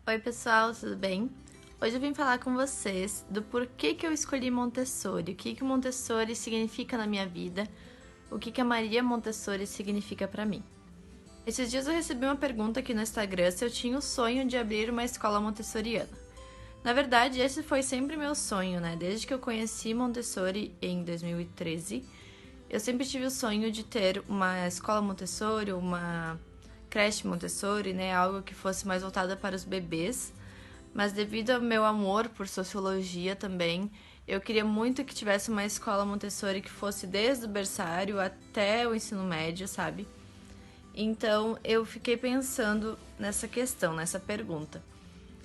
Oi pessoal, tudo bem? Hoje eu vim falar com vocês do porquê que eu escolhi Montessori, o que o Montessori significa na minha vida, o que a Maria Montessori significa para mim. Esses dias eu recebi uma pergunta aqui no Instagram se eu tinha o sonho de abrir uma escola montessoriana. Na verdade, esse foi sempre meu sonho, né? Desde que eu conheci Montessori em 2013, eu sempre tive o sonho de ter uma escola Montessori, uma creche Montessori, né? Algo que fosse mais voltada para os bebês. Mas devido ao meu amor por sociologia também, eu queria muito que tivesse uma escola Montessori que fosse desde o berçário até o ensino médio, sabe? Então eu fiquei pensando nessa questão, nessa pergunta.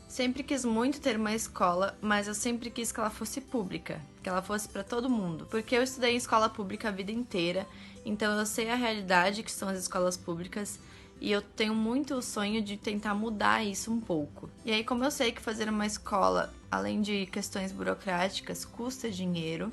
Sempre quis muito ter uma escola, mas eu sempre quis que ela fosse pública, que ela fosse para todo mundo, porque eu estudei em escola pública a vida inteira, então eu sei a realidade que são as escolas públicas e eu tenho muito o sonho de tentar mudar isso um pouco. E aí, como eu sei que fazer uma escola, além de questões burocráticas, custa dinheiro,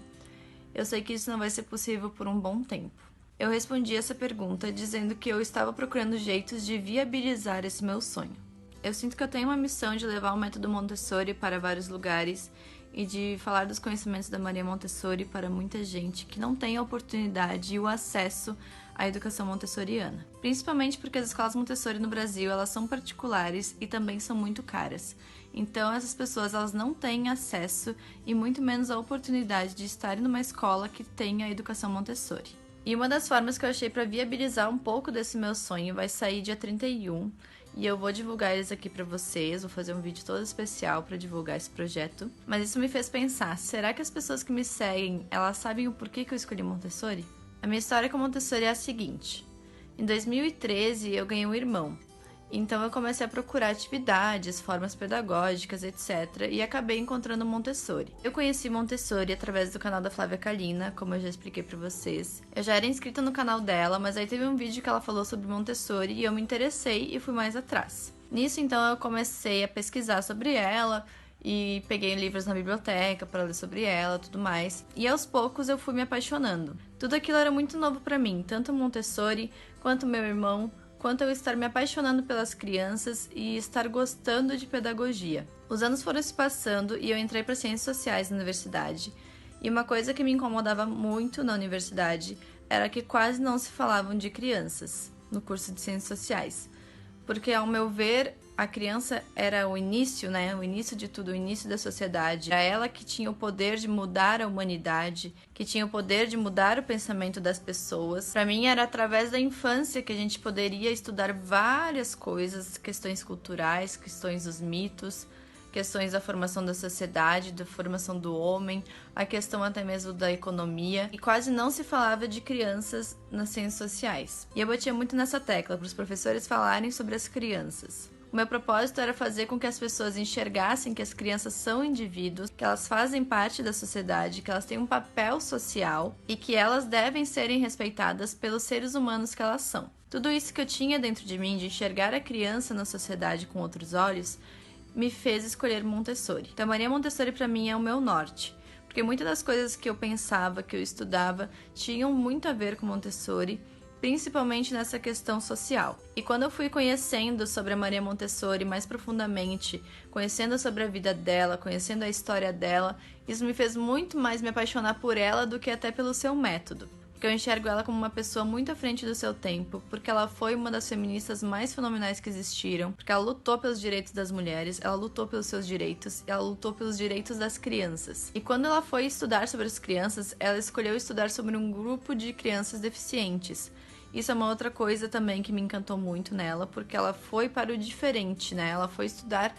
eu sei que isso não vai ser possível por um bom tempo. Eu respondi essa pergunta dizendo que eu estava procurando jeitos de viabilizar esse meu sonho. Eu sinto que eu tenho uma missão de levar o método Montessori para vários lugares e de falar dos conhecimentos da Maria Montessori para muita gente que não tem a oportunidade e o acesso à educação montessoriana. Principalmente porque as escolas Montessori no Brasil, elas são particulares e também são muito caras. Então essas pessoas elas não têm acesso e muito menos a oportunidade de estarem numa escola que tenha a educação Montessori. E uma das formas que eu achei para viabilizar um pouco desse meu sonho vai sair dia 31 e eu vou divulgar eles aqui pra vocês, vou fazer um vídeo todo especial pra divulgar esse projeto. Mas isso me fez pensar, será que as pessoas que me seguem, elas sabem o porquê que eu escolhi Montessori? A minha história com Montessori é a seguinte. Em 2013 eu ganhei um irmão, então eu comecei a procurar atividades, formas pedagógicas, etc. e acabei encontrando Montessori. Eu conheci Montessori através do canal da Flávia Kalina, como eu já expliquei pra vocês. Eu já era inscrita no canal dela, mas aí teve um vídeo que ela falou sobre Montessori e eu me interessei e fui mais atrás. Nisso, então, eu comecei a pesquisar sobre ela e peguei livros na biblioteca para ler sobre ela e tudo mais. E aos poucos eu fui me apaixonando. Tudo aquilo era muito novo para mim, tanto Montessori quanto meu irmão, quanto eu estar me apaixonando pelas crianças e estar gostando de pedagogia. Os anos foram se passando e eu entrei para Ciências Sociais na universidade. E uma coisa que me incomodava muito na universidade era que quase não se falavam de crianças no curso de Ciências Sociais. Porque, ao meu ver, a criança era o início, né? O início de tudo, o início da sociedade. Era ela que tinha o poder de mudar a humanidade, que tinha o poder de mudar o pensamento das pessoas. Para mim, era através da infância que a gente poderia estudar várias coisas, questões culturais, questões dos mitos, questões da formação da sociedade, da formação do homem, a questão até mesmo da economia, e quase não se falava de crianças nas ciências sociais. E eu batia muito nessa tecla para os professores falarem sobre as crianças. O meu propósito era fazer com que as pessoas enxergassem que as crianças são indivíduos, que elas fazem parte da sociedade, que elas têm um papel social e que elas devem serem respeitadas pelos seres humanos que elas são. Tudo isso que eu tinha dentro de mim de enxergar a criança na sociedade com outros olhos me fez escolher Montessori. Então, Maria Montessori para mim é o meu norte, porque muitas das coisas que eu pensava, que eu estudava, tinham muito a ver com Montessori, principalmente nessa questão social. E quando eu fui conhecendo sobre a Maria Montessori mais profundamente, conhecendo sobre a vida dela, conhecendo a história dela, isso me fez muito mais me apaixonar por ela do que até pelo seu método. Porque eu enxergo ela como uma pessoa muito à frente do seu tempo, porque ela foi uma das feministas mais fenomenais que existiram, porque ela lutou pelos direitos das mulheres, ela lutou pelos seus direitos, ela lutou pelos direitos das crianças. E quando ela foi estudar sobre as crianças, ela escolheu estudar sobre um grupo de crianças deficientes. Isso é uma outra coisa também que me encantou muito nela, porque ela foi para o diferente, né? Ela foi estudar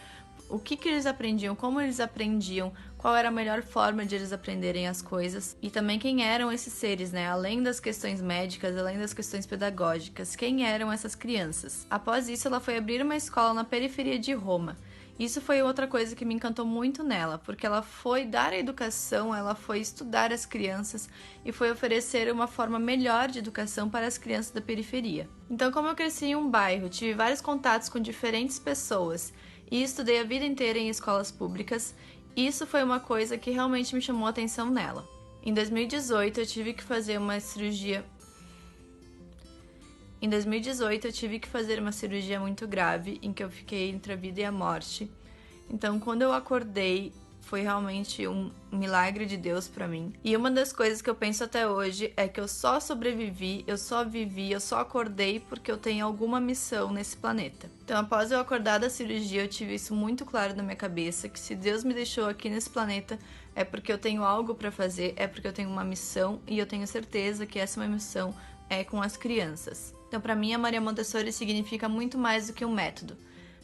o que eles aprendiam, como eles aprendiam, qual era a melhor forma de eles aprenderem as coisas e também quem eram esses seres, né? Além das questões médicas, além das questões pedagógicas, quem eram essas crianças. Após isso, ela foi abrir uma escola na periferia de Roma. Isso foi outra coisa que me encantou muito nela, porque ela foi dar a educação, ela foi estudar as crianças e foi oferecer uma forma melhor de educação para as crianças da periferia. Então, como eu cresci em um bairro, tive vários contatos com diferentes pessoas e estudei a vida inteira em escolas públicas, isso foi uma coisa que realmente me chamou a atenção nela. Em 2018, eu tive que fazer uma cirurgia Em 2018 eu tive que fazer uma cirurgia muito grave, em que eu fiquei entre a vida e a morte. Então quando eu acordei, foi realmente um milagre de Deus pra mim. E uma das coisas que eu penso até hoje é que eu só sobrevivi, eu só vivi, eu só acordei porque eu tenho alguma missão nesse planeta. Então após eu acordar da cirurgia, eu tive isso muito claro na minha cabeça, que se Deus me deixou aqui nesse planeta, é porque eu tenho algo pra fazer, é porque eu tenho uma missão, e eu tenho certeza que essa minha missão é com as crianças. Então pra mim a Maria Montessori significa muito mais do que um método.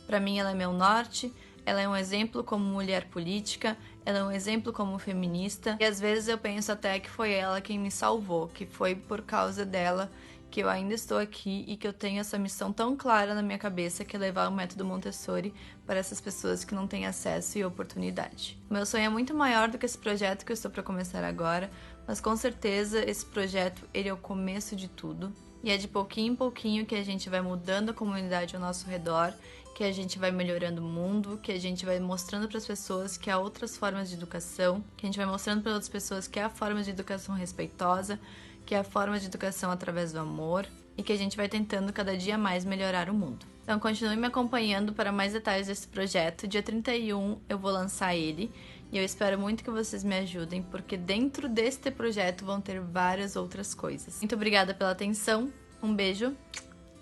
Pra mim ela é meu norte, ela é um exemplo como mulher política, ela é um exemplo como feminista, e às vezes eu penso até que foi ela quem me salvou, que foi por causa dela que eu ainda estou aqui e que eu tenho essa missão tão clara na minha cabeça, que é levar o método Montessori para essas pessoas que não têm acesso e oportunidade. O meu sonho é muito maior do que esse projeto que eu estou para começar agora, mas com certeza esse projeto ele é o começo de tudo, e é de pouquinho em pouquinho que a gente vai mudando a comunidade ao nosso redor, que a gente vai melhorando o mundo, que a gente vai mostrando para as pessoas que há outras formas de educação, que a gente vai mostrando para outras pessoas que há forma de educação respeitosa, que há forma de educação através do amor, e que a gente vai tentando cada dia mais melhorar o mundo. Então continue me acompanhando para mais detalhes desse projeto. Dia 31 eu vou lançar ele, e eu espero muito que vocês me ajudem, porque dentro deste projeto vão ter várias outras coisas. Muito obrigada pela atenção, um beijo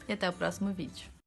e até o próximo vídeo.